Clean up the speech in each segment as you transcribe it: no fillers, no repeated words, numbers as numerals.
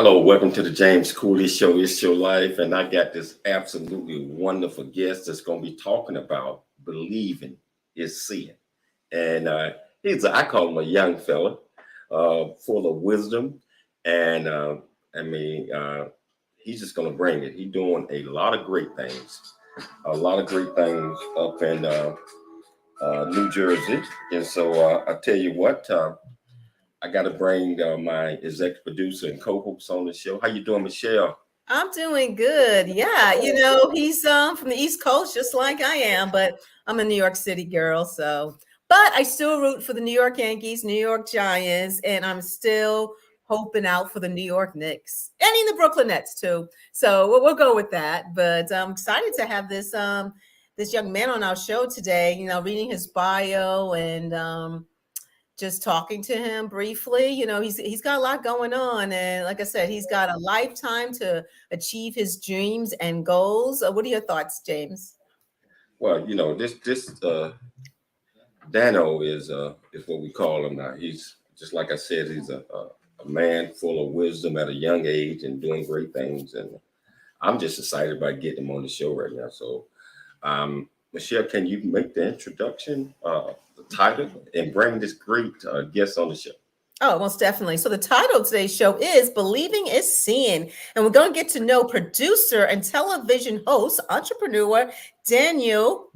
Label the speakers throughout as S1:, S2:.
S1: Hello, welcome to the James Cooley Show. It's your life, and I got this absolutely wonderful guest that's going to be talking about believing is seeing. And I call him a young fella, full of wisdom, and he's just going to bring it. He's doing a lot of great things, up in New Jersey. And so I tell you what. I got to bring my executive producer and co-host on the show. How you doing, Michelle?
S2: I'm doing good. Yeah, he's from the East Coast, just like I am, but I'm a New York City girl. But I still root for the New York Yankees, New York Giants, and I'm still hoping out for the New York Knicks and in the Brooklyn Nets too. So we'll go with that. But I'm excited to have this young man on our show today. Reading his bio and just talking to him briefly. He's got a lot going on, and like I said, he's got a lifetime to achieve his dreams and goals. What are your thoughts, James?
S1: Well, this Dano is what we call him now. He's just like I said, he's a man full of wisdom at a young age and doing great things, and I'm just excited about getting him on the show right now. So, Michelle, can you make the introduction? Title and bring this great guest on the show.
S2: Oh, most definitely. So the title of today's show is Believing is Seeing. And we're going to get to know producer and television host, entrepreneur Dano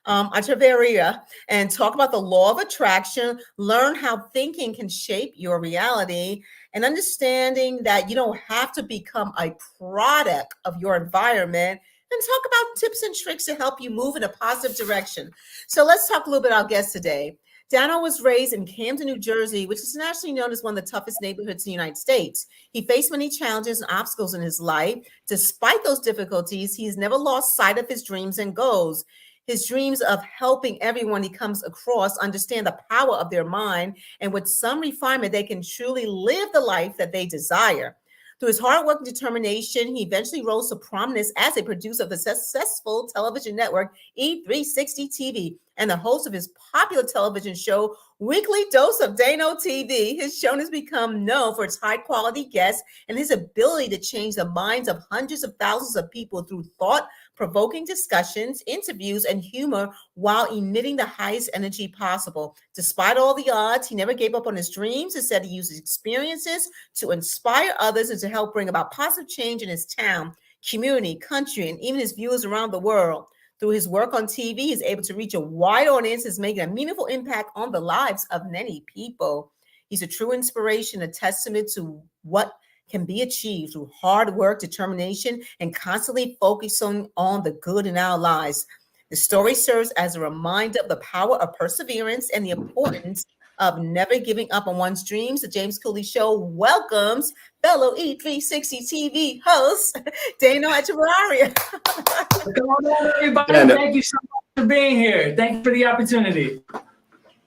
S2: Echeverria, and talk about the law of attraction, learn how thinking can shape your reality, and understanding that you don't have to become a product of your environment, and talk about tips and tricks to help you move in a positive direction. So let's talk a little bit about our guest today. Dano was raised in Camden, New Jersey, which is nationally known as one of the toughest neighborhoods in the United States. He faced many challenges and obstacles in his life. Despite those difficulties, he's never lost sight of his dreams and goals. His dreams of helping everyone he comes across understand the power of their mind, and with some refinement, they can truly live the life that they desire. Through his hard work and determination, he eventually rose to prominence as a producer of the successful television network E360 TV and the host of his popular television show, Weekly Dose of Dano TV. His show has become known for its high-quality guests and his ability to change the minds of hundreds of thousands of people through thought-provoking discussions, interviews, and humor while emitting the highest energy possible. Despite all the odds, he never gave up on his dreams. Instead, he used his experiences to inspire others and to help bring about positive change in his town, community, country, and even his viewers around the world. Through his work on TV, he's able to reach a wide audience, is making a meaningful impact on the lives of many people. He's a true inspiration, a testament to what can be achieved through hard work, determination, and constantly focusing on the good in our lives. The story serves as a reminder of the power of perseverance and the importance of never giving up on one's dreams. The James Cooley Show welcomes fellow E360 TV host, Dano Echeverria.
S3: Come on, everybody. Thank you so much for being here. Thank you for the opportunity.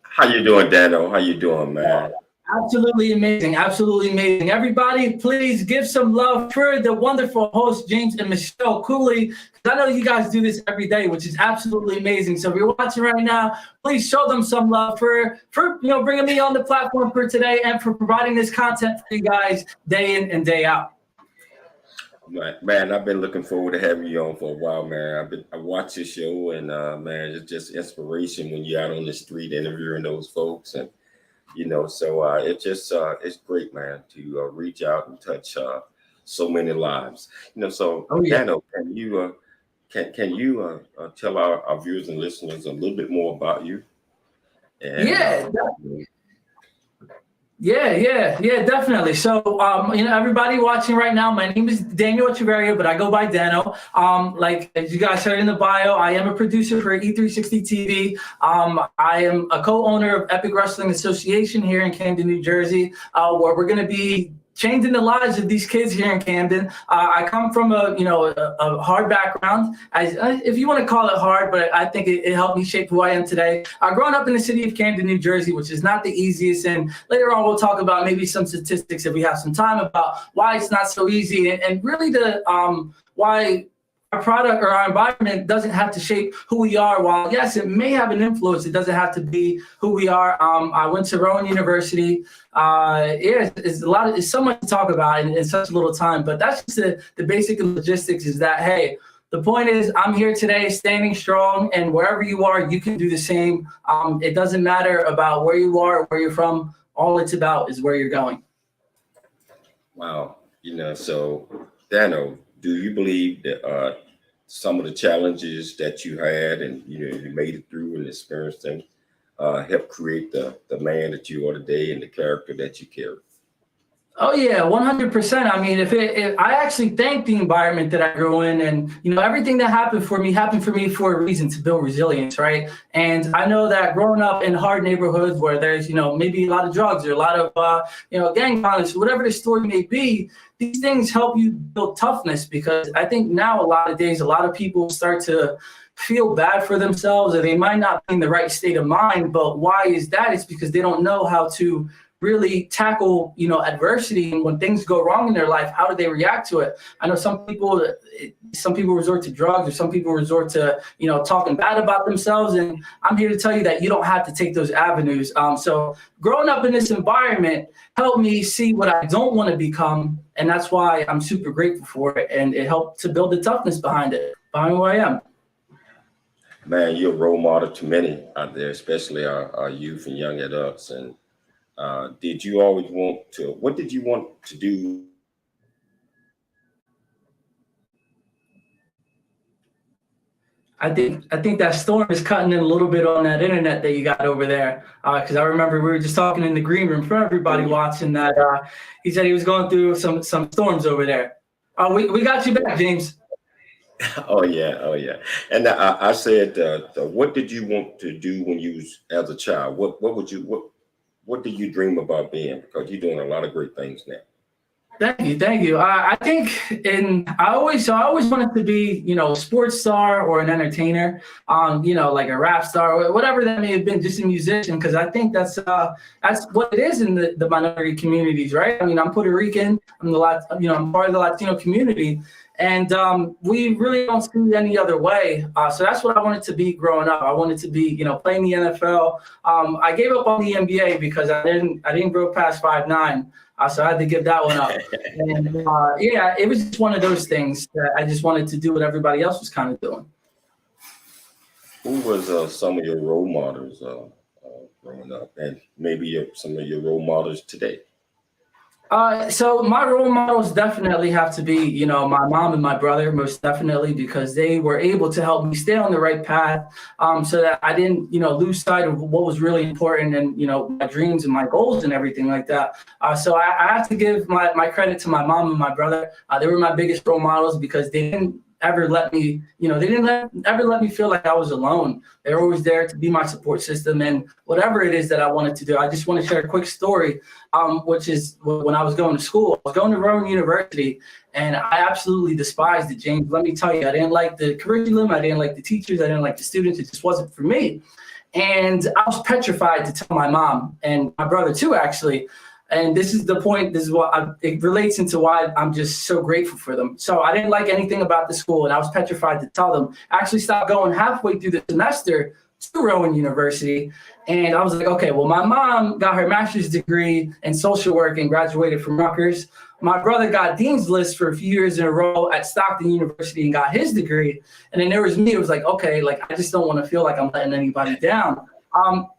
S1: How you doing, Dano? How you doing, man?
S3: Absolutely amazing. Absolutely amazing. Everybody, please give some love for the wonderful hosts, James and Michelle Cooley. I know you guys do this every day, which is absolutely amazing. So if you're watching right now, please show them some love for bringing me on the platform for today and for providing this content for you guys day in and day out.
S1: Man, I've been looking forward to having you on for a while, man. I watch your show, and man, it's just inspiration when you're out on the street interviewing those folks, and so it's great, man, to reach out and touch so many lives. So Dano, can you tell our viewers and listeners a little bit more about you? And,
S3: Yeah, definitely. So, everybody watching right now, my name is Dano Echeverria, but I go by Dano. Like as you guys heard in the bio, I am a producer for E360 TV. I am a co-owner of Epic Wrestling Association here in Camden, New Jersey, where we're going to be changing the lives of these kids here in Camden. I come from a hard background, if you want to call it hard, but I think it helped me shape who I am today. Growing up in the city of Camden, New Jersey, which is not the easiest, and later on we'll talk about maybe some statistics if we have some time about why it's not so easy, and really why our product or our environment doesn't have to shape who we are. While yes, it may have an influence, it doesn't have to be who we are. I went to Rowan University. It's so much to talk about in such a little time, but that's just the basic logistics is that, hey, the point is I'm here today standing strong, and wherever you are, you can do the same. It doesn't matter about where you are, where you're from. All it's about is where you're going.
S1: Wow. So Dano, do you believe that some of the challenges that you had and you made it through and experienced them helped create the man that you are today and the character that you carry?
S3: Oh yeah, 100%. I mean, if I actually thank the environment that I grew in, and everything that happened for me for a reason, to build resilience, right? And I know that growing up in hard neighborhoods where there's maybe a lot of drugs or a lot of gang violence, whatever the story may be, these things help you build toughness, because I think now a lot of people start to feel bad for themselves, or they might not be in the right state of mind. But why is that? It's because they don't know how to really tackle, adversity, and when things go wrong in their life, how do they react to it? I know some people resort to drugs, or some people resort to, talking bad about themselves. And I'm here to tell you that you don't have to take those avenues. So growing up in this environment helped me see what I don't want to become. And that's why I'm super grateful for it. And it helped to build the toughness behind who I am.
S1: Man, you're a role model to many out there, especially our youth and young adults. And what did you want to do?
S3: I think that storm is cutting in a little bit on that internet that you got over there. Because I remember we were just talking in the green room for everybody watching that. He said he was going through some storms over there. We got you back, James.
S1: Oh yeah. And I said, what did you want to do when you was as a child? What do you dream about being? Because you're doing a lot of great things now.
S3: Thank you. I think I always wanted to be, a sports star or an entertainer, like a rap star or whatever that may have been, just a musician, because I think that's what it is in the minority communities, right? I mean, I'm Puerto Rican, I'm part of the Latino community, and we really don't see it any other way. So that's what I wanted to be growing up. I wanted to be, playing the NFL. I gave up on the NBA because I didn't grow past 5'9". So I had to give that one up. And it was just one of those things that I just wanted to do what everybody else was kind of doing.
S1: Who was some of your role models growing up, and maybe some of your role models today?
S3: So my role models definitely have to be, my mom and my brother, most definitely, because they were able to help me stay on the right path, so that I didn't, lose sight of what was really important, and, my dreams and my goals and everything like that. So I have to give my credit to my mom and my brother. They were my biggest role models, because they didn't ever let me, ever let me feel like I was alone. They were always there to be my support system, and whatever it is that I wanted to do. I just want to share a quick story, which is when I was going to school. I was going to Rowan University, and I absolutely despised it, James. Let me tell you, I didn't like the curriculum. I didn't like the teachers. I didn't like the students. It just wasn't for me. And I was petrified to tell my mom and my brother too, actually. And this is the point. This is what it relates into why I'm just so grateful for them. So I didn't like anything about the school, and I was petrified to tell them. I actually stopped going halfway through the semester to Rowan University. And I was like, okay, well, my mom got her master's degree in social work and graduated from Rutgers. My brother got Dean's List for a few years in a row at Stockton University and got his degree. And then there was me. It was like, okay, I just don't want to feel like I'm letting anybody down.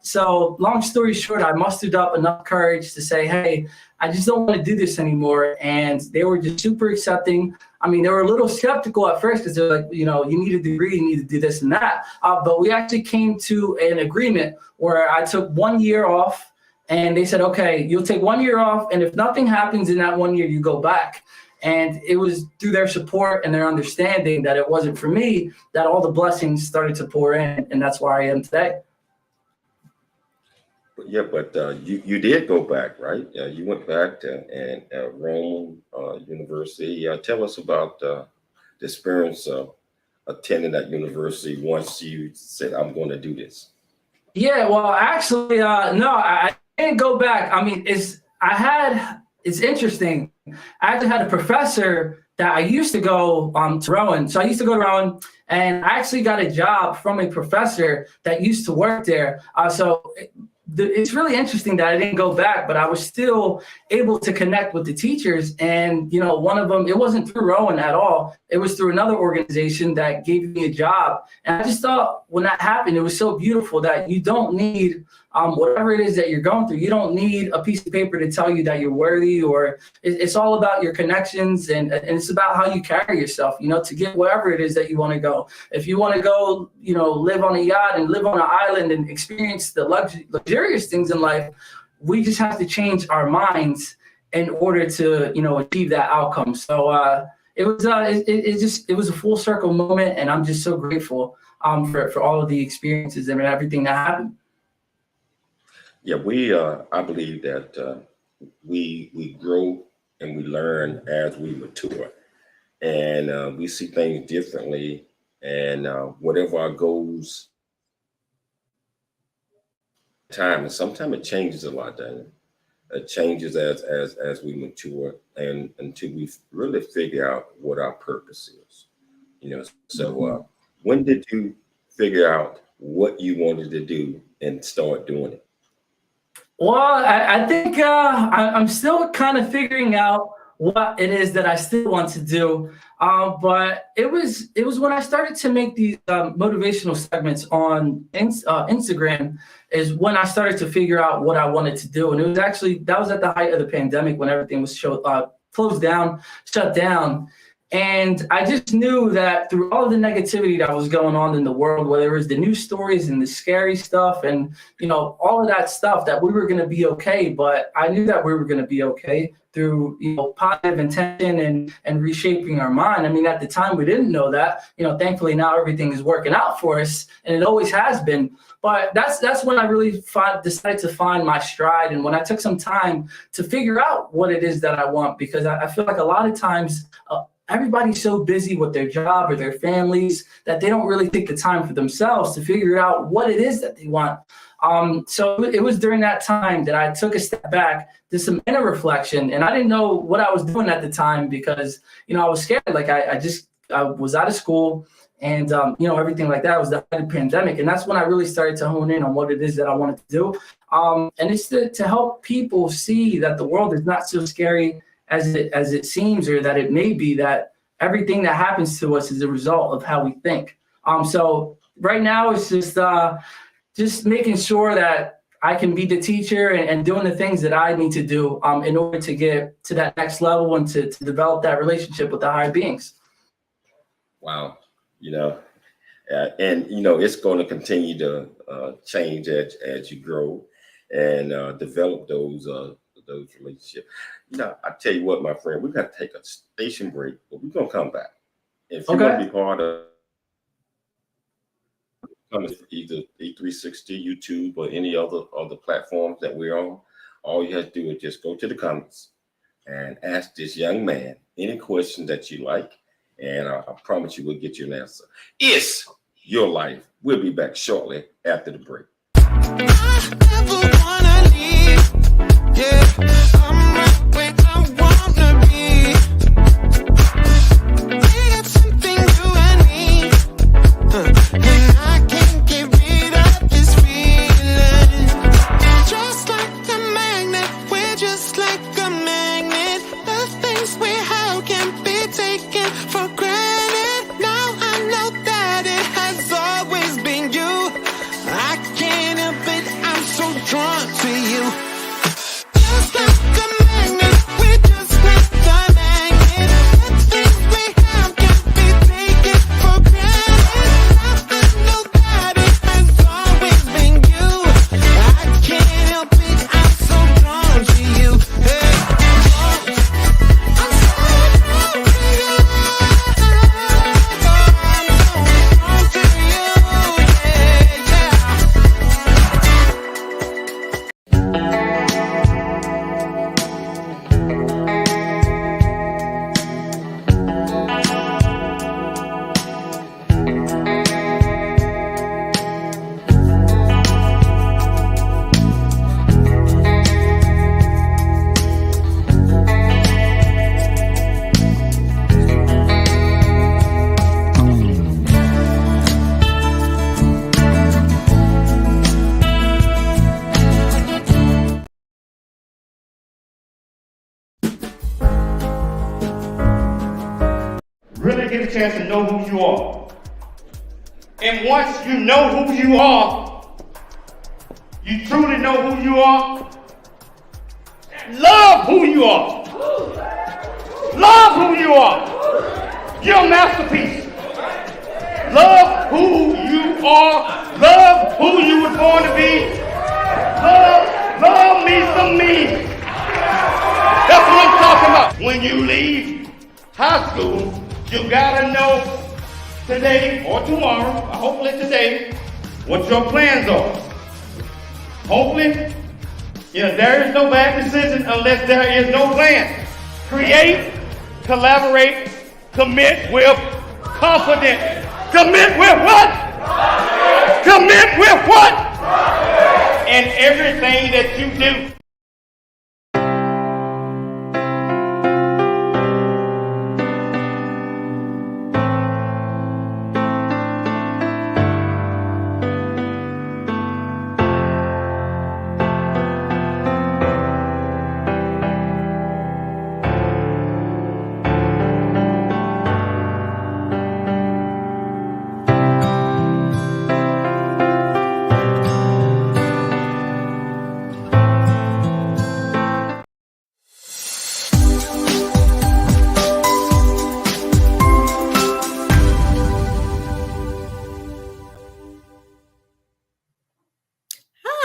S3: So long story short, I mustered up enough courage to say, hey, I just don't want to do this anymore. And they were just super accepting. I mean, they were a little skeptical at first, because they're like, you need a degree, you need to do this and that. But we actually came to an agreement where I took 1 year off, and they said, okay, you'll take 1 year off, and if nothing happens in that 1 year, you go back. And it was through their support and their understanding that it wasn't for me that all the blessings started to pour in. And that's where I am today.
S1: Yeah, but you did go back, right? You went back to Rowan University. Tell us about the experience of attending that university once you said, I'm going to do this.
S3: Yeah, well, actually, no, I didn't go back. I mean, it's interesting. I actually had a professor that I used to go to Rowan. So I used to go to Rowan, and I actually got a job from a professor that used to work there. It's really interesting that I didn't go back, but I was still able to connect with the teachers. And, one of them, it wasn't through Rowan at all. It was through another organization that gave me a job. And I just thought when that happened, it was so beautiful that you don't need whatever it is that you're going through. You don't need a piece of paper to tell you that you're worthy, or it's all about your connections, and it's about how you carry yourself, to get wherever it is that you want to go. If you want to go, live on a yacht and live on an island and experience the luxurious things in life, we just have to change our minds in order to, achieve that outcome. So it was a full circle moment, and I'm just so grateful for all of the experiences and everything that happened.
S1: Yeah, I believe that we grow and we learn as we mature, and we see things differently. And whatever our goals, and sometimes it changes a lot, Daniel. It changes as we mature, and until we really figure out what our purpose is. So when did you figure out what you wanted to do and start doing it?
S3: Well, I think I'm still kind of figuring out what it is that I still want to do. But it was when I started to make these motivational segments on Instagram is when I started to figure out what I wanted to do. And it was that was at the height of the pandemic, when everything was closed down, shut down. And I just knew that through all of the negativity that was going on in the world, whether it was the news stories and the scary stuff and, all of that stuff, that we were going to be okay. But I knew that we were going to be okay through, positive intention and reshaping our mind. I mean, at the time we didn't know that. Thankfully now everything is working out for us, and it always has been. But that's when I really decided to find my stride, and when I took some time to figure out what it is that I want, because I feel like a lot of times everybody's so busy with their job or their families that they don't really take the time for themselves to figure out what it is that they want. So it was during that time that I took a step back, did some inner reflection, and I didn't know what I was doing at the time because, I was scared. Like I was out of school, and, everything like that. It was the pandemic. And that's when I really started to hone in on what it is that I wanted to do. And it's to help people see that the world is not so scary as it seems, or that it may be, that everything that happens to us is a result of how we think. So right now it's just making sure that I can be the teacher and doing the things that I need to do in order to get to that next level and to develop that relationship with the higher beings.
S1: Wow. And it's going to continue to change as you grow and develop those relationships. I tell you what, my friend, we got to take a station break, but we're going to come back. If you want to be part of either E360, YouTube, or any other platforms that we're on, all you have to do is just go to the comments and ask this young man any question that you like, and I promise you we'll get you an answer. It's your life. We'll be back shortly after the break.
S4: I never wanna leave. Yeah. I'm right where I wanna be. We got something you and me, and I can't get rid of this feeling. Just like a magnet, we're just like a magnet. The things we have can't be taken for granted. Now I know that it has always been you. I can't help it, I'm so drawn to you. Just like a
S5: a chance to know who you are. And once you know who you are, you truly know who you are, love who you are. Love who you are. You're a masterpiece. Love who you are. Love who you were born to be. Love me some me. That's what I'm talking about. When you leave high school, you gotta know today or tomorrow, or hopefully today, what your plans are. Hopefully, there is no bad decision unless there is no plan. Create, collaborate, commit with confidence. Commit with what? Commit with what? And everything that you do.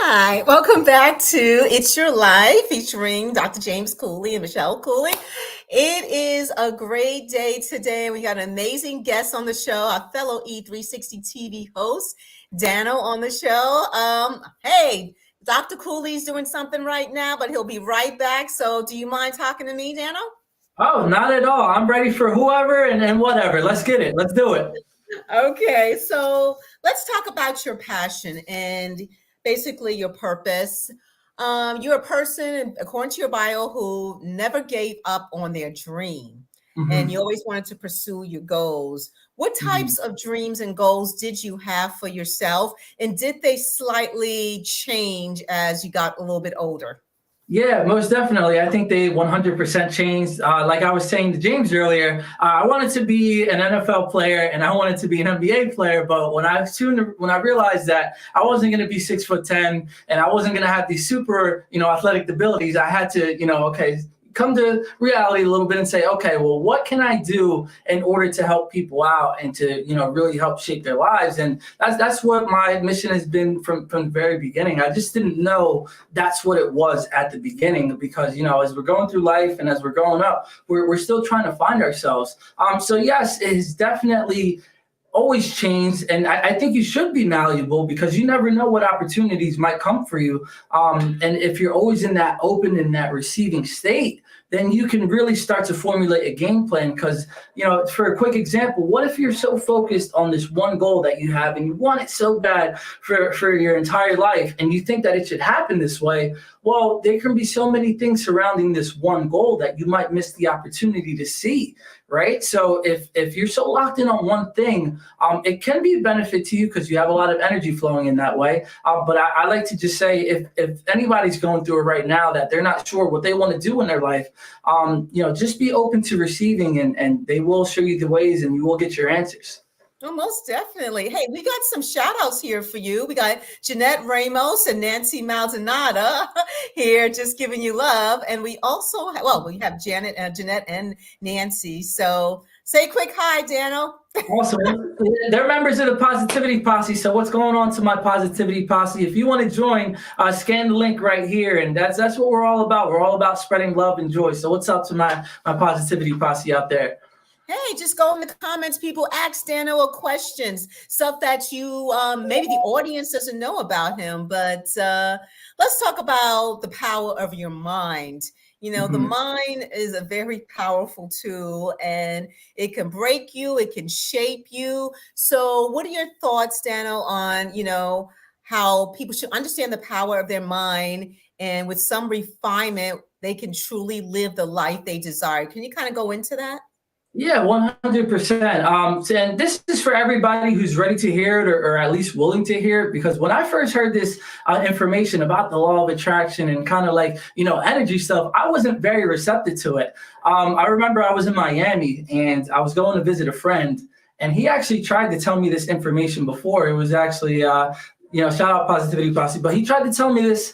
S2: Hi, welcome back to It's Your Life featuring Dr. James Cooley and Michelle Cooley. It is a great day today. We got an amazing guest on the show, our fellow E360 TV host, Dano, on the show. Hey, Dr. Cooley's doing something right now, but he'll be right back. So do you mind talking to me, Dano?
S3: Oh, not at all. I'm ready for whoever and whatever. Let's get it. Let's do it.
S2: Okay, so let's talk about your passion and basically your purpose. You're a person, according to your bio, who never gave up on their dream. And you always wanted to pursue your goals. What types of dreams and goals did you have for yourself? And did they slightly change as you got a little bit older?
S3: Yeah, most definitely. I think they 100% changed. Like I was saying to James earlier, I wanted to be an NFL player and I wanted to be an NBA player. But when I realized that I wasn't going to be 6'10" and I wasn't going to have these super, athletic abilities, I had to, come to reality a little bit and say, okay, well, what can I do in order to help people out and to, really help shape their lives? And that's what my mission has been from the very beginning. I just didn't know that's what it was at the beginning because, as we're going through life and as we're growing up, we're still trying to find ourselves. So yes, it has definitely always changed. And I think you should be malleable because you never know what opportunities might come for you. And if you're always in that open and that receiving state, then you can really start to formulate a game plan. Because, for a quick example, what if you're so focused on this one goal that you have and you want it so bad for your entire life and you think that it should happen this way? Well, there can be so many things surrounding this one goal that you might miss the opportunity to see, right? So if you're so locked in on one thing, it can be a benefit to you because you have a lot of energy flowing in that way. But I like to just say if anybody's going through it right now that they're not sure what they want to do in their life, just be open to receiving and they will show you the ways and you will get your answers.
S2: Oh, most definitely. Hey, we got some shout outs here for you. We got Jeanette Ramos and Nancy Maldonado here just giving you love. And we also we have Jeanette and Nancy. So say a quick hi, Dano.
S3: Awesome. They're members of the Positivity Posse. So what's going on to my Positivity Posse? If you want to join, scan the link right here. And that's what we're all about. We're all about spreading love and joy. So what's up to my Positivity Posse out there?
S2: Hey, just go in the comments, people. Ask Dano questions, stuff that you maybe the audience doesn't know about him. But let's talk about the power of your mind. The mind is a very powerful tool and it can break you, it can shape you. So what are your thoughts, Dano, on, how people should understand the power of their mind and with some refinement, they can truly live the life they desire? Can you kind of go into that?
S3: Yeah, 100%. And this is for everybody who's ready to hear it, or at least willing to hear it. Because when I first heard this information about the law of attraction and kind of like, energy stuff, I wasn't very receptive to it. I remember I was in Miami and I was going to visit a friend, and he actually tried to tell me this information before. It was actually, shout out Positivity Posse, but he tried to tell me this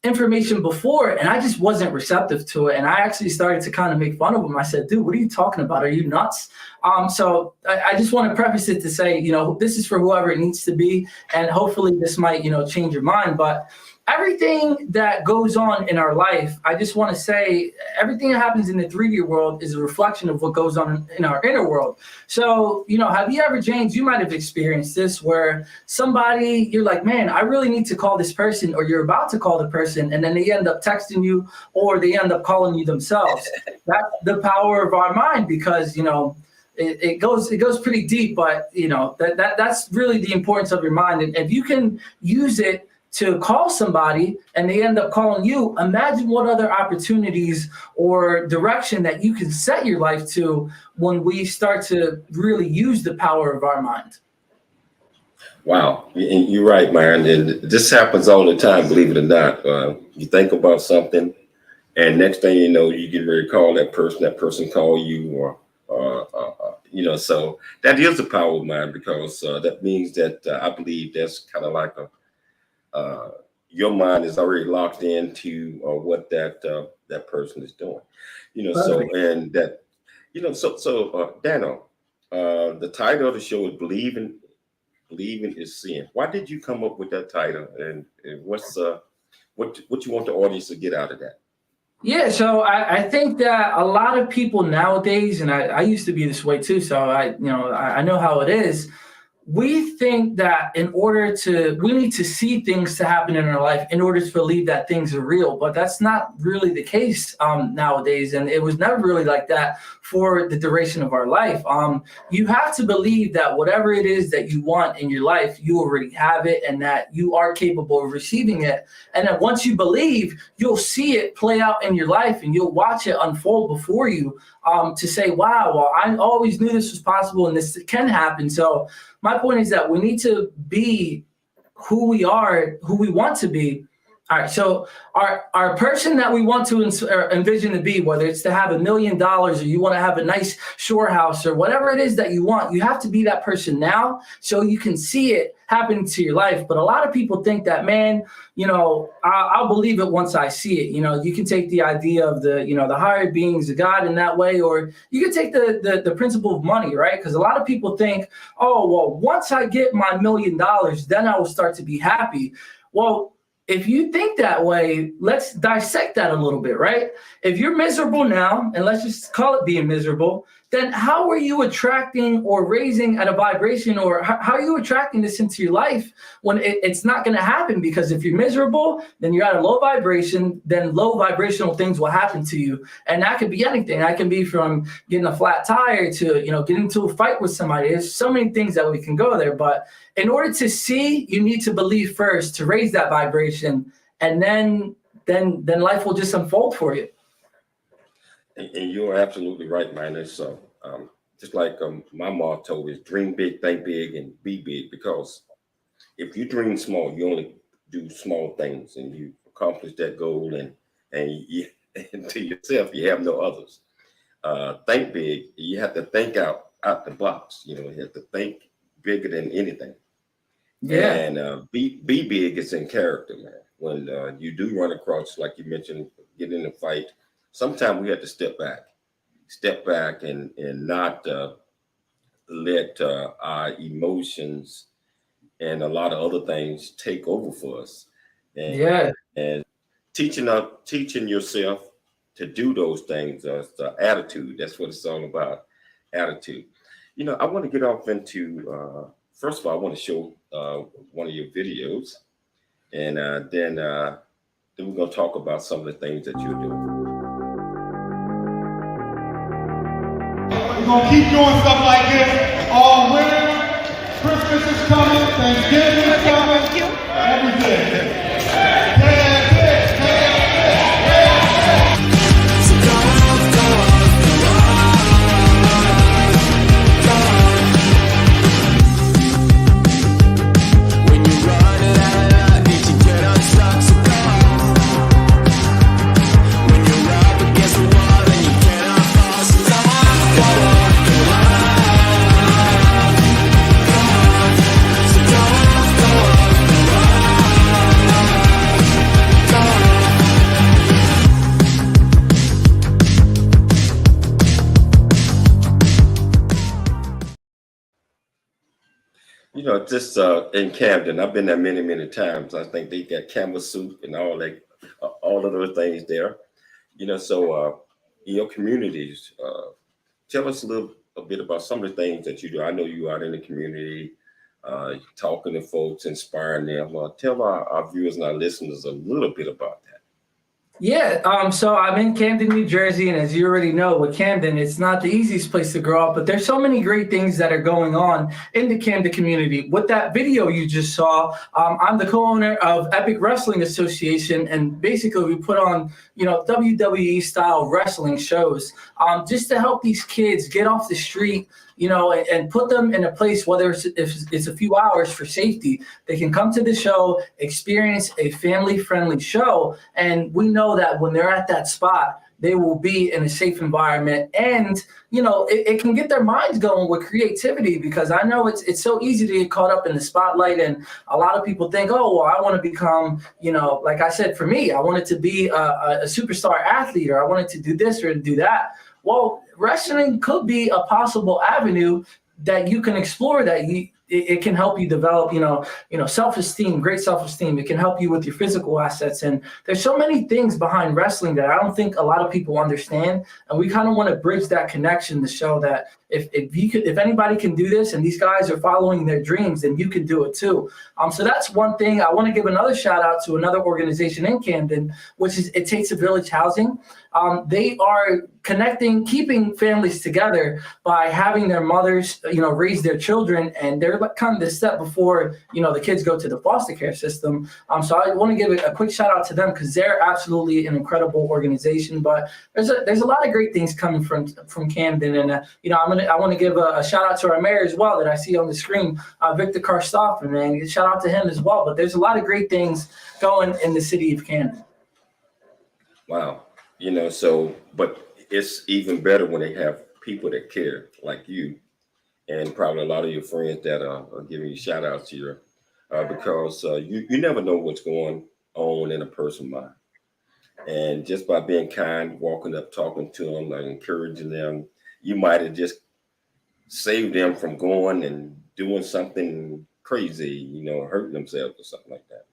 S3: information before, and I just wasn't receptive to it. And I actually started to kind of make fun of him. I said, dude, what are you talking about? Are you nuts? So I just want to preface it to say, this is for whoever it needs to be. And hopefully this might, change your mind. But everything that goes on in our life, I just want to say everything that happens in the 3D world is a reflection of what goes on in our inner world. So, have you ever, James, you might have experienced this where somebody, you're like, man, I really need to call this person, or you're about to call the person, and then they end up texting you, or they end up calling you themselves. That's the power of our mind, because, it goes pretty deep, but, that's really the importance of your mind. And if you can use it to call somebody and they end up calling you, imagine what other opportunities or direction that you can set your life to when we start to really use the power of our mind.
S1: Wow, you're right, man. And this happens all the time, believe it or not. You think about something, and next thing you know, you get ready to call that person call you, or so that is the power of mind, because that means that I believe that's kind of like your mind is already locked into what that person is doing, So, and that, Dano, the title of the show is Believing is Sin. Why did you come up with that title, and what's what you want the audience to get out of that?
S3: Yeah, so I think that a lot of people nowadays, and I used to be this way too, so I know how it is. We think that we need to see things to happen in our life in order to believe that things are real, but that's not really the case nowadays, and it was never really like that for the duration of our life. You have to believe that whatever it is that you want in your life, you already have it, and that you are capable of receiving it. And then once you believe, you'll see it play out in your life, and you'll watch it unfold before you, to say, wow, well, I always knew this was possible and this can happen. So my point is that we need to be who we are, who we want to be. All right, so our person that we want to envision to be, whether it's to have $1 million, or you want to have a nice shore house, or whatever it is that you want, you have to be that person now so you can see it happen to your life. But a lot of people think that, man, I'll believe it once I see it. You can take the idea of the higher beings, the God, in that way, or you can take the principle of money, right? Because a lot of people think, oh, well, once I get my $1 million, then I will start to be happy. Well, if you think that way, let's dissect that a little bit, right? If you're miserable now, and let's just call it being miserable, then how are you attracting or raising at a vibration, or how are you attracting this into your life when it's not going to happen? Because if you're miserable, then you're at a low vibration, then low vibrational things will happen to you. And that could be anything. That can be from getting a flat tire to, getting into a fight with somebody. There's so many things that we can go there. But in order to see, you need to believe first to raise that vibration, and then life will just unfold for you.
S1: And you're absolutely right, man. It's just like my motto is dream big, think big, and be big. Because if you dream small, you only do small things, and you accomplish that goal, and to yourself, you have no others. Think big. You have to think out the box. You have to think bigger than anything. Yeah. And be big is in character, man. When you do run across, like you mentioned, get in a fight, sometimes we have to step back and not let our emotions and a lot of other things take over for us. And teaching yourself to do those things, the attitude. That's what it's all about, attitude. I want to get off into, first of all, I want to show one of your videos, and then we're going to talk about some of the things that you're doing.
S6: We're going to keep doing stuff like this all winter. Christmas is coming, Thanksgiving is coming, everything.
S1: just in Camden. I've been there many, many times. I think they got camel soup and all that, all of those things there. So in your communities, tell us a bit about some of the things that you do. I know you out in the community, talking to folks, inspiring them. Tell our viewers and our listeners a little bit about that.
S3: Yeah, so I'm in Camden, New Jersey, and as you already know, with Camden, it's not the easiest place to grow up, but there's so many great things that are going on in the Camden community. With that video you just saw, I'm the co-owner of Epic Wrestling Association, and basically we put on, WWE-style wrestling shows just to help these kids get off the street, and put them in a place, whether it's a few hours for safety. They can come to the show, experience a family-friendly show, and we know that when they're at that spot, they will be in a safe environment, and it can get their minds going with creativity, because I know it's so easy to get caught up in the spotlight, and a lot of people think, oh, well, I want to become, like I said, for me, I wanted to be a superstar athlete, or I wanted to do this or do that. Well, wrestling could be a possible avenue that you can explore, that it can help you develop, self-esteem, great self-esteem. It can help you with your physical assets. And there's so many things behind wrestling that I don't think a lot of people understand. And we kind of want to bridge that connection to show that if anybody can do this and these guys are following their dreams, then you can do it too. So that's one thing. I want to give another shout out to another organization in Camden, which is It Takes a Village Housing. They are keeping families together by having their mothers, raise their children, and they're kind of the step before, the kids go to the foster care system. So I want to give a quick shout out to them, because they're absolutely an incredible organization. But there's a lot of great things coming from Camden, and I want to give a shout out to our mayor as well that I see on the screen, Victor Karstoffen, man. Shout out to him as well. But there's a lot of great things going in the city of Camden.
S1: Wow. But it's even better when they have people that care, like you, and probably a lot of your friends that are giving you shout outs here, because you never know what's going on in a person's mind. And just by being kind, walking up, talking to them, like encouraging them, you might have just saved them from going and doing something crazy, hurting themselves or something like that.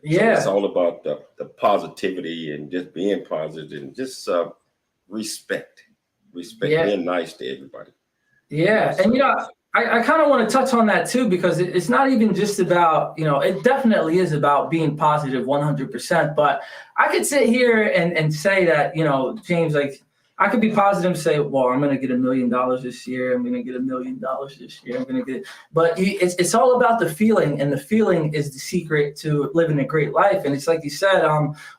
S3: Yeah.
S1: So it's all about the positivity and just being positive and just respect, yeah. Being nice to everybody.
S3: Yeah. And, I kind of want to touch on that too, because it's not even just about, it definitely is about being positive 100%. But I could sit here and say that, James, like, I could be positive and say, well, I'm going to get $1 million this year. I'm going to get $1 million this year. I'm going to get, but it's all about the feeling, and the feeling is the secret to living a great life. And it's like you said,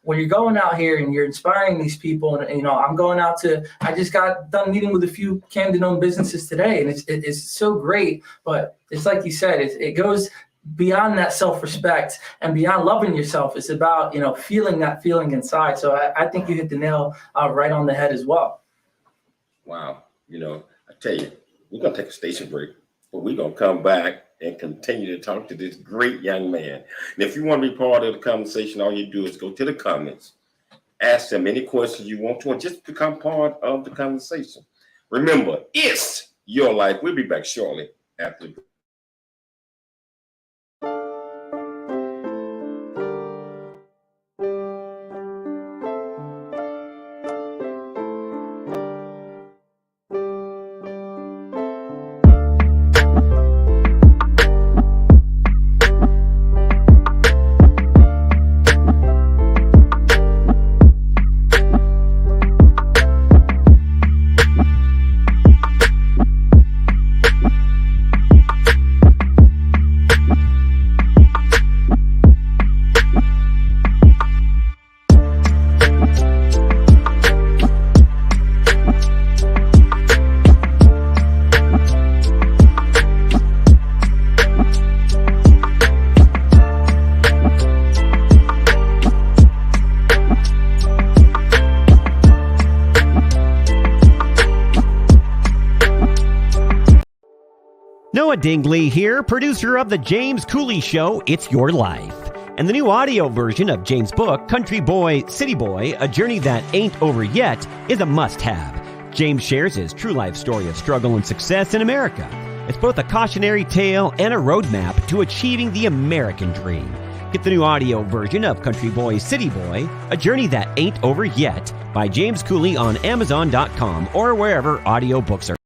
S3: when you're going out here and you're inspiring these people, and I'm going out I just got done meeting with a few Camden-owned businesses today, and it's so great. But it's like you said, it goes beyond that self-respect and beyond loving yourself. It's about, feeling that feeling inside. So I think you hit the nail right on the head as well.
S1: Wow. I tell you, we're going to take a station break, but we're going to come back and continue to talk to this great young man. And if you want to be part of the conversation, all you do is go to the comments, ask them any questions you want to, and just become part of the conversation. Remember, it's your life. We'll be back shortly after the break.
S7: Noah Dingley here, producer of The James Cooley Show, It's Your Life. And the new audio version of James' book, Country Boy, City Boy, A Journey That Ain't Over Yet, is a must-have. James shares his true life story of struggle and success in America. It's both a cautionary tale and a roadmap to achieving the American dream. Get the new audio version of Country Boy, City Boy, A Journey That Ain't Over Yet by James Cooley on Amazon.com or wherever audiobooks are.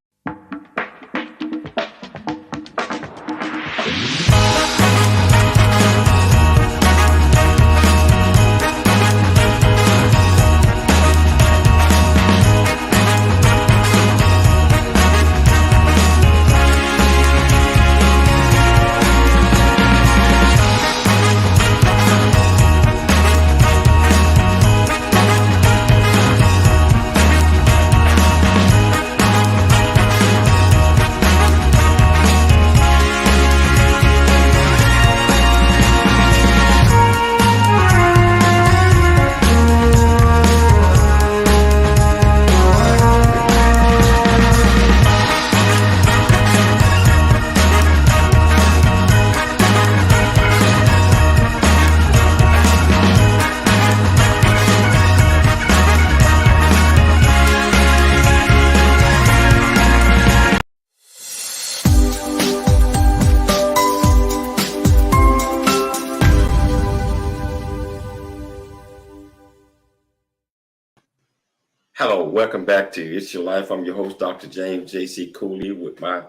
S1: Hello, welcome back to It's Your Life. I'm your host, Dr. James J.C. Cooley, with my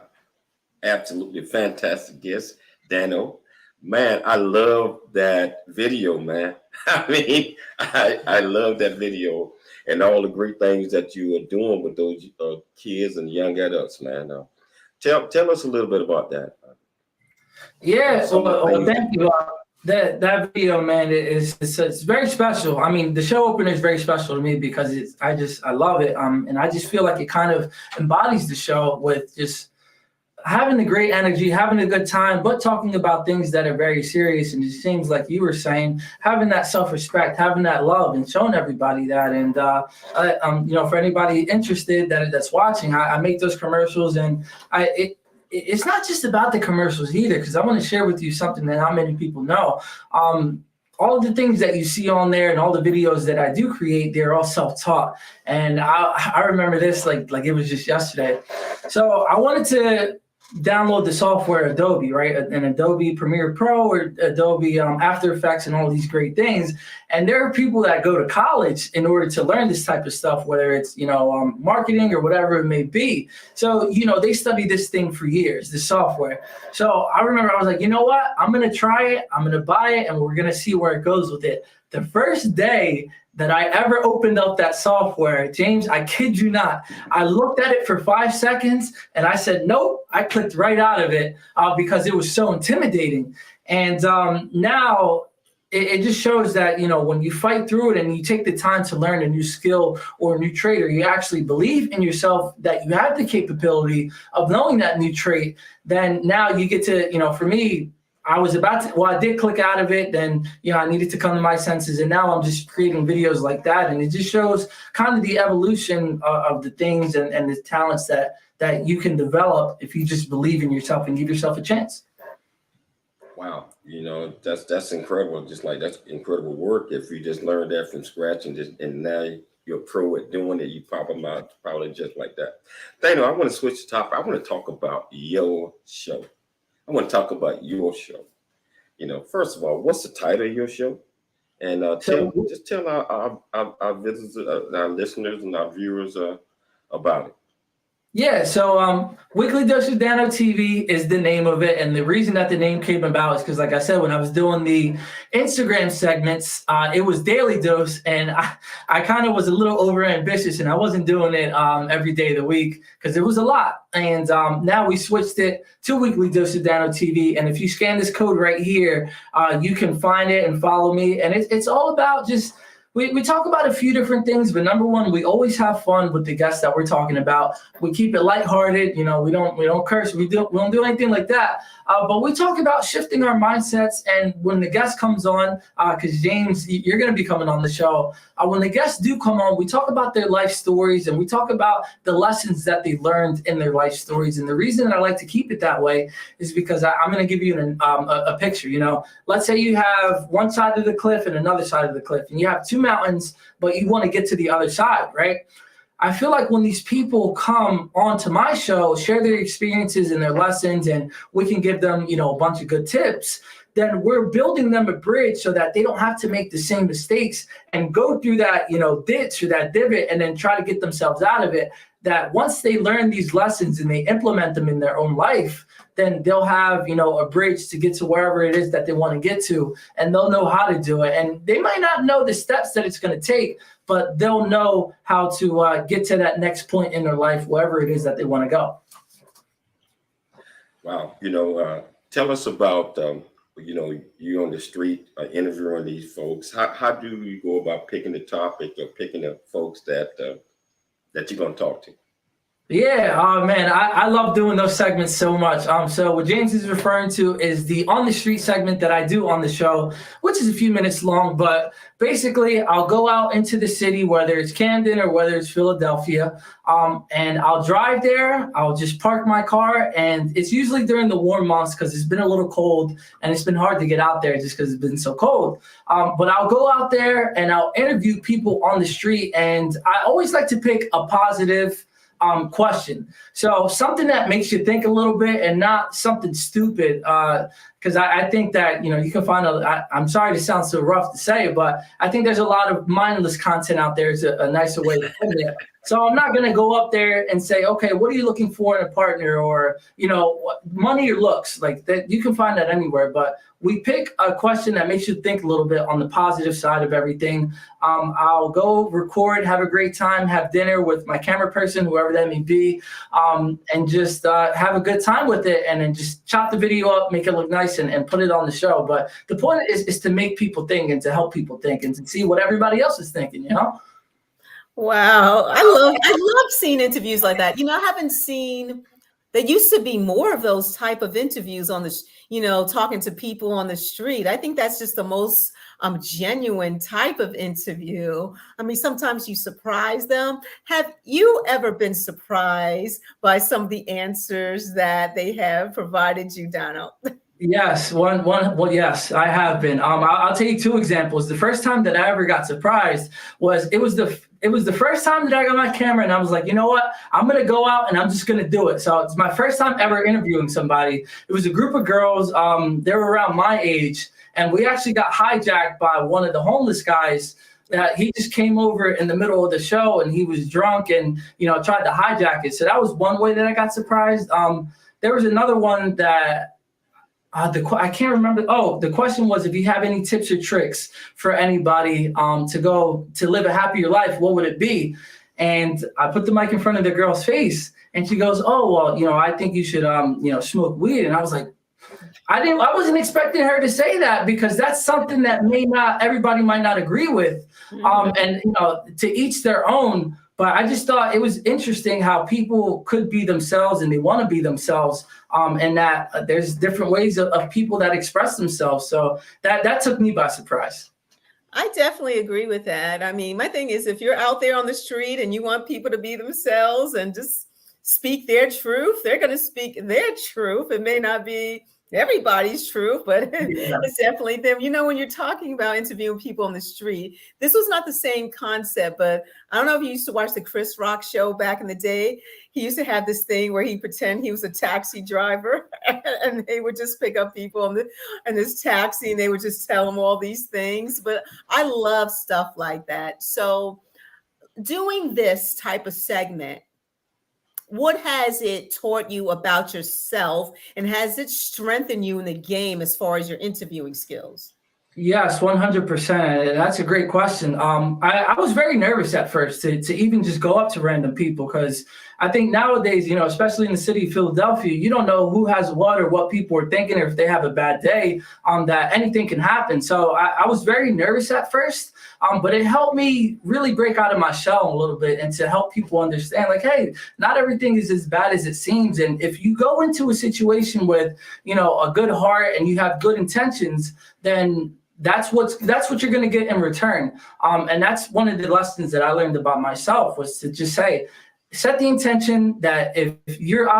S1: absolutely fantastic guest, Dano. Man, I love that video, man. I mean, I love that video and all the great things that you are doing with those kids and young adults, man. Tell us a little bit about that.
S3: Yeah, thank you. That video, man, it's very special. I mean, the show opener is very special to me because I love it. And I just feel like it kind of embodies the show with just having a great energy, having a good time, but talking about things that are very serious. And it seems like you were saying, having that self-respect, having that love, and showing everybody that. And for anybody interested that's watching, I make those commercials, and it's not just about the commercials either, because I want to share with you something that not many people know. All of the things that you see on there and all the videos that I do create, they're all self-taught. And I remember this like it was just yesterday. So I wanted to download the software Adobe, right? An Adobe Premiere Pro or Adobe After Effects and all these great things. And there are people that go to college in order to learn this type of stuff, whether it's, marketing or whatever it may be. So, they study this thing for years, the software. So I remember I was like, you know what? I'm going to try it. I'm going to buy it, and we're going to see where it goes with it. The first day that I ever opened up that software, James, I kid you not, I looked at it for 5 seconds and I said, nope, I clicked right out of it because it was so intimidating. And now it just shows that, when you fight through it and you take the time to learn a new skill or a new trait, or you actually believe in yourself that you have the capability of knowing that new trait, then now you get to, for me, I did click out of it, then, I needed to come to my senses, and now I'm just creating videos like that. And it just shows kind of the evolution of the things and the talents that you can develop if you just believe in yourself and give yourself a chance.
S1: Wow. That's incredible. Just like, that's incredible work. If you just learned that from scratch and now you're a pro at doing it, you pop them out probably just like that. Dano, I want to switch the topic. I want to talk about your show. I want to talk about your show. First of all, what's the title of your show? And tell our visitors, our listeners, and our viewers about it.
S3: Yeah, so Weekly Dose of Dano TV is the name of it. And the reason that the name came about is because, like I said, when I was doing the Instagram segments, it was Daily Dose. And I kind of was a little over ambitious, and I wasn't doing it every day of the week because it was a lot. And now we switched it to Weekly Dose of Dano TV. And if you scan this code right here, you can find it and follow me. And it's all about just... We talk about a few different things, but number one, we always have fun with the guests that we're talking about. We keep it lighthearted. We don't curse. We don't do anything like that. But we talk about shifting our mindsets. And when the guest comes on, because James, you're going to be coming on the show. When the guests do come on, we talk about their life stories, and we talk about the lessons that they learned in their life stories. And the reason I like to keep it that way is because I'm going to give you a picture. Let's say you have one side of the cliff and another side of the cliff, and you have two mountains, but you want to get to the other side, right? I feel like when these people come onto my show, share their experiences and their lessons, and we can give them, a bunch of good tips, then we're building them a bridge so that they don't have to make the same mistakes and go through that, ditch or that divot and then try to get themselves out of it. That once they learn these lessons and they implement them in their own life, then they'll have, a bridge to get to wherever it is that they want to get to, and they'll know how to do it. And they might not know the steps that it's going to take, but they'll know how to get to that next point in their life, wherever it is that they want to go.
S1: Wow. Tell us about, you on the street interviewing these folks. How do you go about picking the topic or picking the folks that you're going to talk to?
S3: Yeah, man, I love doing those segments so much. So what James is referring to is the on the street segment that I do on the show, which is a few minutes long. But basically, I'll go out into the city, whether it's Camden or whether it's Philadelphia, and I'll drive there. I'll just park my car, and it's usually during the warm months because it's been a little cold and it's been hard to get out there just because it's been so cold. But I'll go out there and I'll interview people on the street, and I always like to pick a positive question. So something that makes you think a little bit and not something stupid. Because I think that, you can find I'm sorry to sound so rough to say, but I think there's a lot of mindless content out there is a nicer way to put it. So I'm not going to go up there and say, okay, what are you looking for in a partner, or, money or looks, like that. You can find that anywhere, but we pick a question that makes you think a little bit on the positive side of everything. I'll go record, have a great time, have dinner with my camera person, whoever that may be, and just have a good time with it, and then just chop the video up, make it look nice, and put it on the show. But the point is to make people think and to help people think and to see what everybody else is thinking,
S2: Wow. I love seeing interviews like that. I haven't seen, there used to be more of those type of interviews on the, talking to people on the street. I think that's just the most genuine type of interview. I mean, sometimes you surprise them. Have you ever been surprised by some of the answers that they have provided you, Donald?
S3: Yes, yes, I have been. I'll tell you two examples. The first time that I ever got surprised was it was the first time that I got my camera, and I was like, you know what? I'm gonna go out and I'm just gonna do it. So it's my first time ever interviewing somebody. It was a group of girls. They were around my age, and we actually got hijacked by one of the homeless guys. He just came over in the middle of the show, and he was drunk, and tried to hijack it. So that was one way that I got surprised. There was another one that. I can't remember. Oh, the question was, if you have any tips or tricks for anybody to live a happier life, what would it be? And I put the mic in front of the girl's face, and she goes, "Oh, well, I think you should, smoke weed." And I was like, I wasn't expecting her to say that, because that's something that everybody might not agree with. And to each their own. But I just thought it was interesting how people could be themselves and they want to be themselves, and that there's different ways of people that express themselves. So that took me by surprise.
S2: I definitely agree with that. I mean, my thing is, if you're out there on the street and you want people to be themselves and just speak their truth, they're going to speak their truth. It may not be everybody's truth, but it's definitely them. When you're talking about interviewing people on the street, this was not the same concept, but I don't know if you used to watch the Chris Rock show back in the day. He used to have this thing where he pretend he was a taxi driver, and they would just pick up people in this taxi, and they would just tell them all these things. But I love stuff like that. So doing this type of segment, what has it taught you about yourself, and has it strengthened you in the game as far as your interviewing skills?
S3: Yes, 100%. That's a great question. I was very nervous at first to even just go up to random people, because I think nowadays, especially in the city of Philadelphia, you don't know who has what or what people are thinking, or if they have a bad day, that anything can happen. So I was very nervous at first, but it helped me really break out of my shell a little bit, and to help people understand, like, hey, not everything is as bad as it seems. And if you go into a situation with, a good heart and you have good intentions, then that's what you're going to get in return. And that's one of the lessons that I learned about myself, was to just set the intention that if you're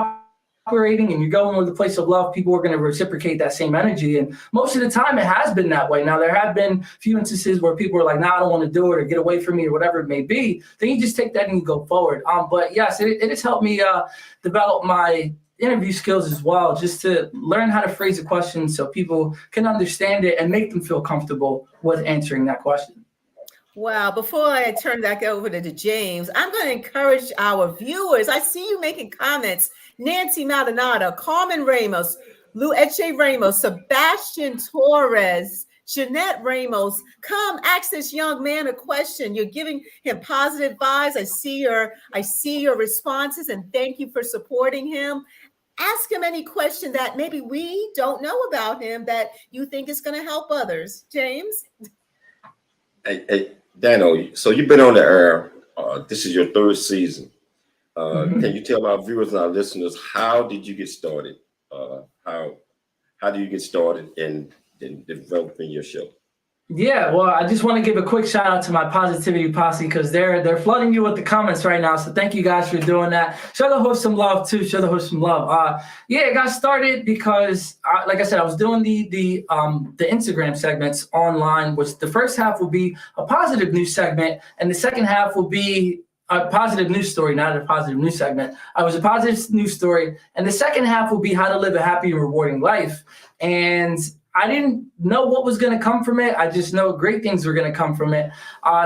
S3: operating and you're going with a place of love, people are going to reciprocate that same energy. And most of the time it has been that way. Now, there have been a few instances where people are like, nah, I don't want to do it or get away from me or whatever it may be. Then you just take that and you go forward. But yes, it has helped me develop my interview skills as well, just to learn how to phrase a question so people can understand it and make them feel comfortable with answering that question.
S2: Wow. Before I turn back over to James, I'm going to encourage our viewers. I see you making comments. Nancy Maldonado, Carmen Ramos, Lueche Ramos, Sebastian Torres, Jeanette Ramos, come ask this young man a question. You're giving him positive vibes. I see your responses, and thank you for supporting him. Ask him any question that maybe we don't know about him that you think is going to help others. James?
S1: Hey, Dano, so you've been on the air. This is your third season. Can you tell our viewers and our listeners, how did you get started? How do you get started in developing your show?
S3: Yeah, well, I just want to give a quick shout out to my positivity posse because they're flooding you with the comments right now. So thank you guys for doing that. Show the host some love too. Show the host some love. Yeah, it got started because, like I said, I was doing the Instagram segments online, which the first half will be a positive news segment, and the second half will be a positive news story, not a positive news segment. I was a positive news story, and the second half will be how to live a happy and rewarding life. And I didn't know what was going to come from it. I just know great things were going to come from it.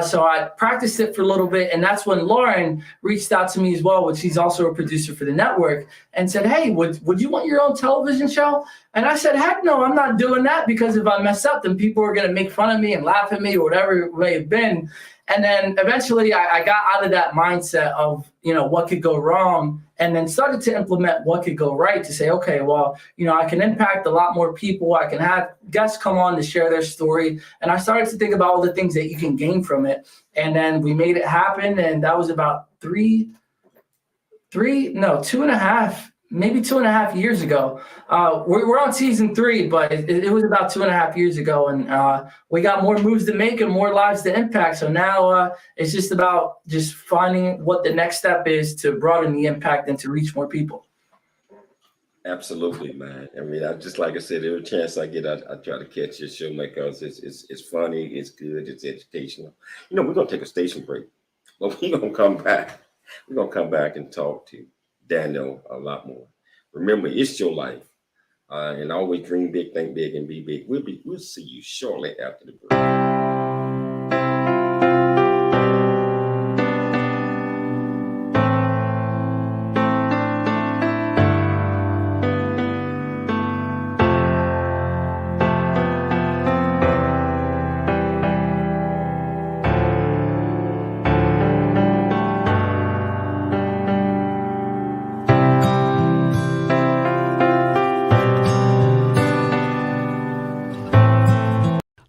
S3: So I practiced it for a little bit. And that's when Lauren reached out to me as well, which she's also a producer for the network, and said, hey, would you want your own television show? And I said, heck no, I'm not doing that, because if I mess up, then people are going to make fun of me and laugh at me or whatever it may have been. And then eventually I got out of that mindset of, what could go wrong, and then started to implement what could go right, to say, okay, well, I can impact a lot more people. I can have guests come on to share their story. And I started to think about all the things that you can gain from it. And then we made it happen. And that was about 2.5 years ago. We're on season 3, but it was about 2.5 years ago. And we got more moves to make and more lives to impact. So now it's just about just finding what the next step is to broaden the impact and to reach more people.
S1: Absolutely, man. I mean, like I said, every chance I get, I try to catch your show because it's funny, it's good, it's educational. We're going to take a station break, but we're going to come back. We're going to come back and talk to Daniel a lot more. Remember, it's your life, and always dream big, think big, and be big. We'll see you shortly after the break.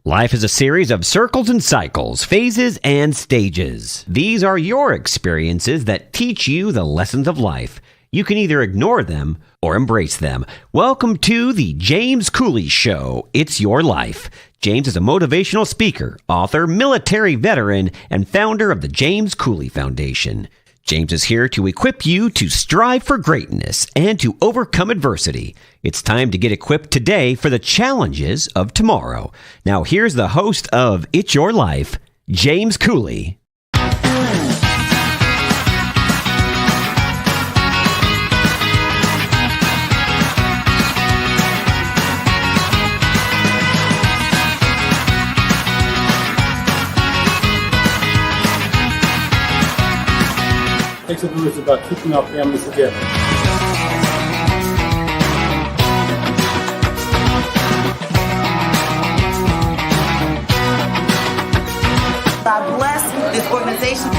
S7: Life is a series of circles and cycles, phases and stages. These are your experiences that teach you the lessons of life. You can either ignore them or embrace them. Welcome to the James Cooley Show. It's your life. James is a motivational speaker, author, military veteran, and founder of the James Cooley Foundation. James is here to equip you to strive for greatness and to overcome adversity. It's time to get equipped today for the challenges of tomorrow. Now here's the host of It's Your Life, James Cooley.
S6: Takes a village about keeping our families together.
S8: God bless this organization.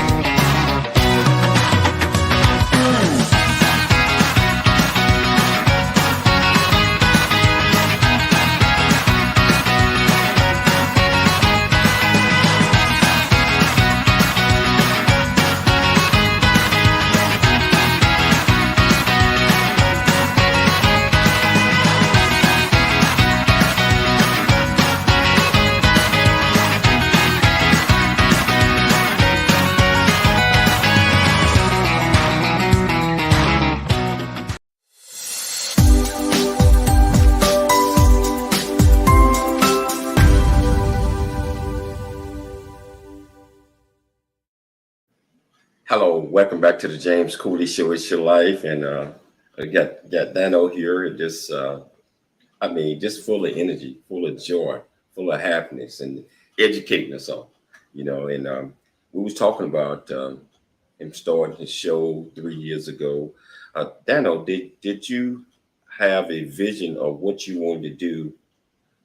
S1: Hello, welcome back to the James Cooley Show. It's your life, and I got Dano here. Just, just full of energy, full of joy, full of happiness, and educating us all. And we was talking about him starting his show 3 years ago. Dano, did you have a vision of what you wanted to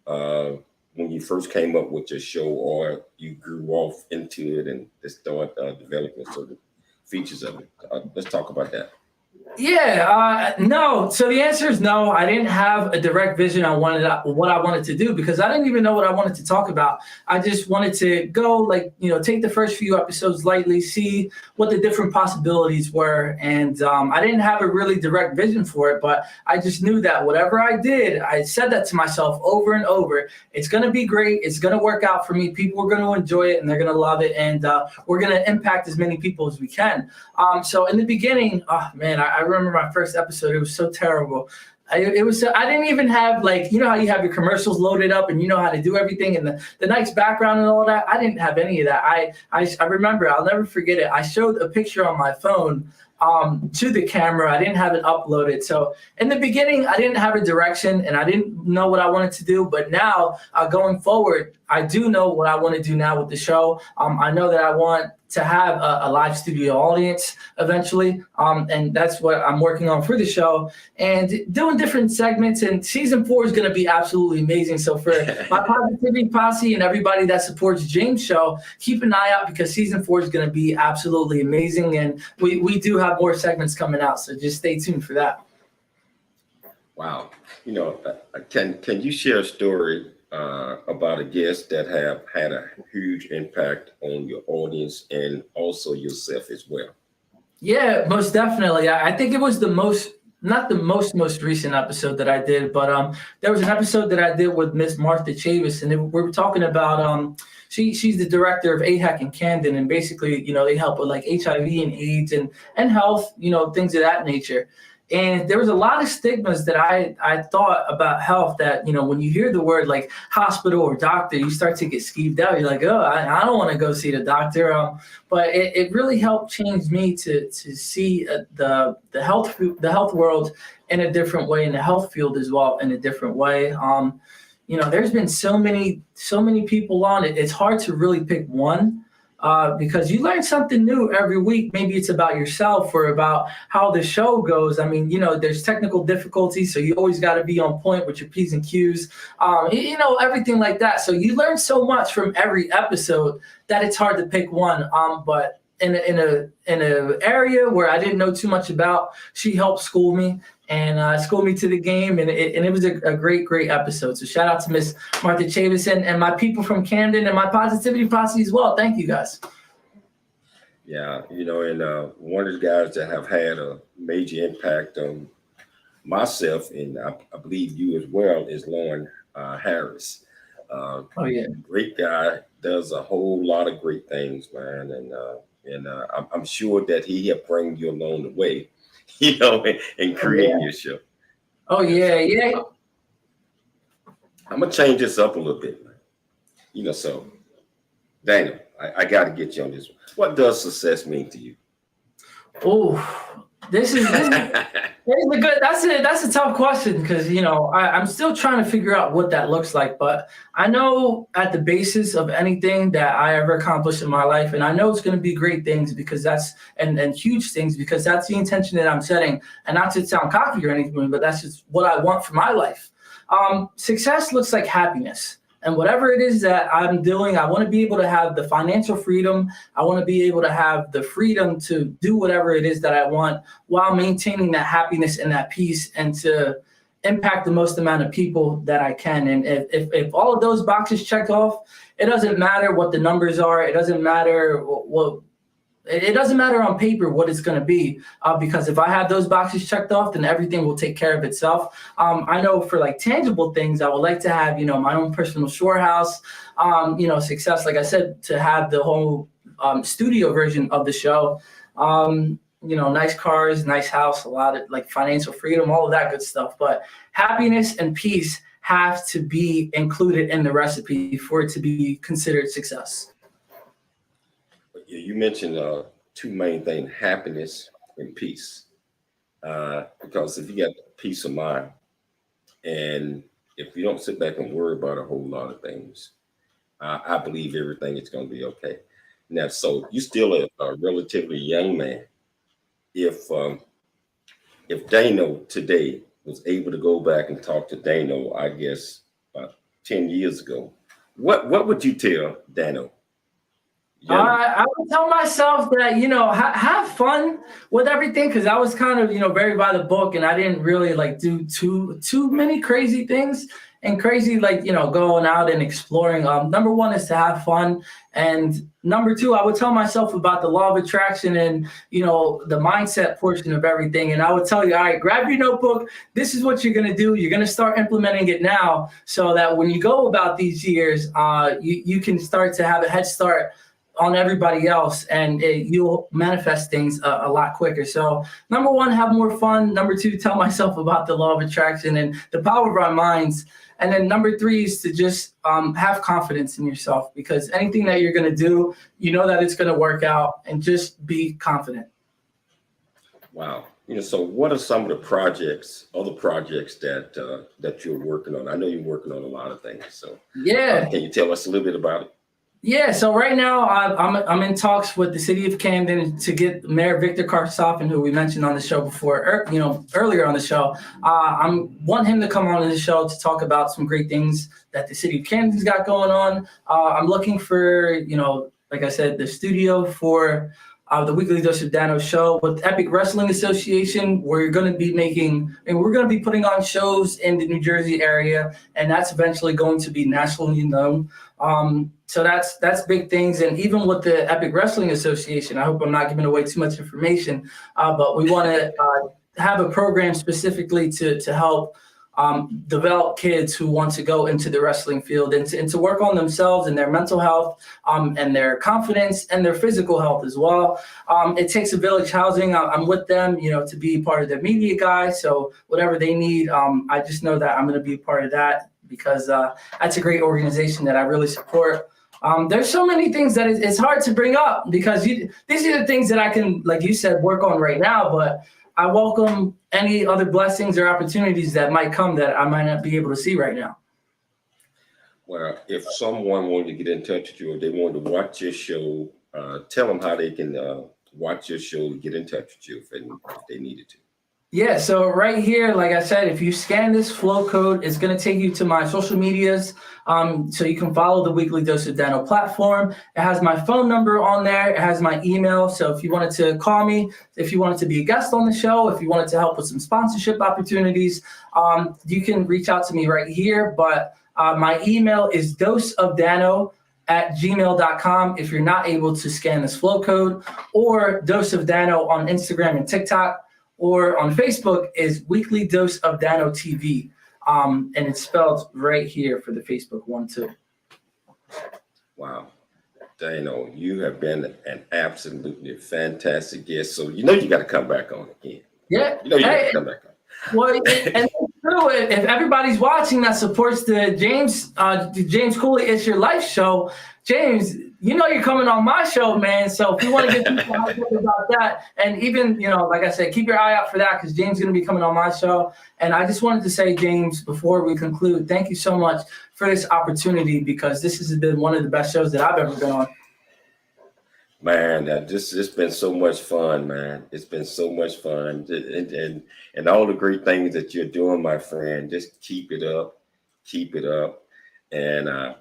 S1: do when you first came up with your show, or you grew off into it and just started developing sort of features of it? Let's talk about that.
S3: Yeah, no. So the answer is no. I didn't have a direct vision on what I wanted to do, because I didn't even know what I wanted to talk about. I just wanted to go, take the first few episodes lightly, see what the different possibilities were. And I didn't have a really direct vision for it, but I just knew that whatever I did, I said that to myself over and over. It's going to be great. It's going to work out for me. People are going to enjoy it and they're going to love it. And we're going to impact as many people as we can. So in the beginning, I remember my first episode. It was so terrible. I didn't even have, how you have your commercials loaded up and you know how to do everything and the nice background and all that. I didn't have any of that. I remember, I'll never forget it. I showed a picture on my phone to the camera. I didn't have it uploaded. So in the beginning, I didn't have a direction and I didn't know what I wanted to do. But now going forward, I do know what I want to do now with the show. I know that I want to have a live studio audience eventually. And that's what I'm working on for the show and doing different segments. And season 4 is going to be absolutely amazing. So for my Positivity Posse and everybody that supports James' show, keep an eye out, because season 4 is going to be absolutely amazing. And we do have more segments coming out. So just stay tuned for that.
S1: Wow. Can you share a story about a guest that have had a huge impact on your audience and also yourself as well?
S3: Yeah, most definitely. I think it was not the most recent episode that I did, but there was an episode that I did with Miss Martha Chavis, and we were talking about she's the director of AHEC in Camden, and basically, they help with HIV and AIDS and health, things of that nature. And there was a lot of stigmas that I thought about health that, when you hear the word like hospital or doctor, you start to get skeeved out. You're like, oh, I don't want to go see the doctor. But it really helped change me to see the health world in a different way, and the health field as well in a different way. There's been so many people on it. It's hard to really pick one. Because you learn something new every week. Maybe it's about yourself or about how the show goes. There's technical difficulties, so you always got to be on point with your P's and Q's, everything like that. So you learn so much from every episode that it's hard to pick one. But in a area where I didn't know too much about, she helped school me and school me to the game, and it was a great episode. So shout out to Miss Martha Chavis and my people from Camden and my Positivity Posse as well. Thank you guys.
S1: Yeah, and one of the guys that have had a major impact on myself, and I believe you as well, is Lauren Harris. Great guy, does a whole lot of great things, man, and I'm sure that he helped bring you along the way, and creating your show.
S3: Oh yeah.
S1: I'm gonna change this up a little bit, man. So Daniel, I got to get you on this one. What does success mean to you?
S3: Oh, this is a good. That's a tough question, because I'm still trying to figure out what that looks like. But I know at the basis of anything that I ever accomplished in my life, and I know it's going to be great things, because that's and huge things, because that's the intention that I'm setting. And not to sound cocky or anything, but that's just what I want for my life. Success looks like happiness. And whatever it is that I'm doing, I want to be able to have the financial freedom. I want to be able to have the freedom to do whatever it is that I want, while maintaining that happiness and that peace, and to impact the most amount of people that I can. And if all of those boxes check off, it doesn't matter what the numbers are. It doesn't matter it doesn't matter on paper what it's going to be, because if I have those boxes checked off, then everything will take care of itself. I know for tangible things, I would like to have, my own personal shore house, success, like I said, to have the whole studio version of the show, nice cars, nice house, a lot of financial freedom, all of that good stuff. But happiness and peace have to be included in the recipe for it to be considered success.
S1: You mentioned two main things: happiness and peace. Because if you got peace of mind, and if you don't sit back and worry about a whole lot of things, I believe everything is going to be okay. Now, so you're still a relatively young man. If Dano today was able to go back and talk to Dano, I guess about 10 years ago, what would you tell Dano?
S3: I would tell myself that, have fun with everything, because I was kind of, very by the book, and I didn't really like do too many crazy things and crazy, like, going out and exploring. Number one is to have fun. And number two, I would tell myself about the law of attraction and, the mindset portion of everything. And I would tell you, all right, grab your notebook. This is what you're going to do. You're going to start implementing it now, so that when you go about these years, you can start to have a head start on everybody else, and you'll manifest things a lot quicker. So number one, have more fun. Number two, tell myself about the law of attraction and the power of our minds. And then number three is to just have confidence in yourself, because anything that you're going to do, that it's going to work out, and just be confident.
S1: Wow. So what are some of the other projects that you're working on? I know you're working on a lot of things. So
S3: yeah,
S1: can you tell us a little bit about it?
S3: Yeah, so right now I'm in talks with the city of Camden to get Mayor Victor Karstoffen, who we mentioned on the show before, earlier on the show. I want him to come on the show to talk about some great things that the city of Camden's got going on. I'm looking for, like I said, the studio for the Weekly Dose of Dano show with Epic Wrestling Association. We're going to be putting on shows in the New Jersey area, and that's eventually going to be nationally known. So that's big things. And even with the Epic Wrestling Association, I hope I'm not giving away too much information, but we want to have a program specifically to help develop kids who want to go into the wrestling field and to work on themselves and their mental health and their confidence and their physical health as well. It takes a village housing. I'm with them, to be part of their media guy. So whatever they need, I just know that I'm going to be a part of that, because that's a great organization that I really support. There's so many things that it's hard to bring up, because these are the things that I can, like you said, work on right now, but I welcome any other blessings or opportunities that might come that I might not be able to see right now.
S1: Well, if someone wanted to get in touch with you, or they wanted to watch your show, tell them how they can watch your show and get in touch with you if they needed to.
S3: Yeah, so right here, like I said, if you scan this flow code, it's going to take you to my social medias, so you can follow the Weekly Dose of Dano platform. It has my phone number on there. It has my email. So if you wanted to call me, if you wanted to be a guest on the show, if you wanted to help with some sponsorship opportunities, you can reach out to me right here. But my email is doseofdano@gmail.com if you're not able to scan this flow code, or Dose of Dano on Instagram and TikTok. Or on Facebook is Weekly Dose of Dano TV. And it's spelled right here for the Facebook one too.
S1: Wow. Dano, you have been an absolutely fantastic guest. So you got to come back on again.
S3: Yeah.
S1: You got to come back on.
S3: Well, and it's true. If everybody's watching that supports the James Cooley It's Your Life show, James, you're coming on my show, man. So if you want to get people hyped about that, and even, like I said, keep your eye out for that, because James is going to be coming on my show. And I just wanted to say, James, before we conclude, thank you so much for this opportunity, because this has been one of the best shows that I've ever been on.
S1: Man, it's been so much fun, man. It's been so much fun. And all the great things that you're doing, my friend, just keep it up. Keep it up. And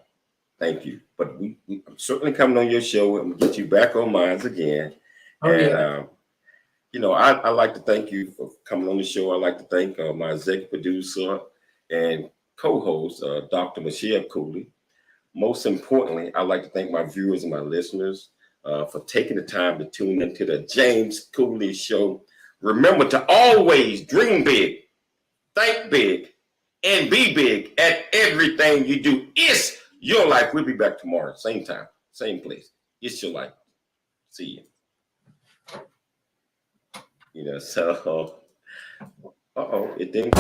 S1: thank you. But I'm certainly coming on your show and get you back on mine again.
S3: Oh,
S1: and, yeah. I like to thank you for coming on the show. I like to thank my executive producer and co-host, Dr. Michelle Cooley. Most importantly, I'd like to thank my viewers and my listeners for taking the time to tune into the James Cooley Show. Remember to always dream big, think big, and be big at everything you do. It's your life. We'll be back tomorrow, same time, same place. It's your life. See you. So, it didn't.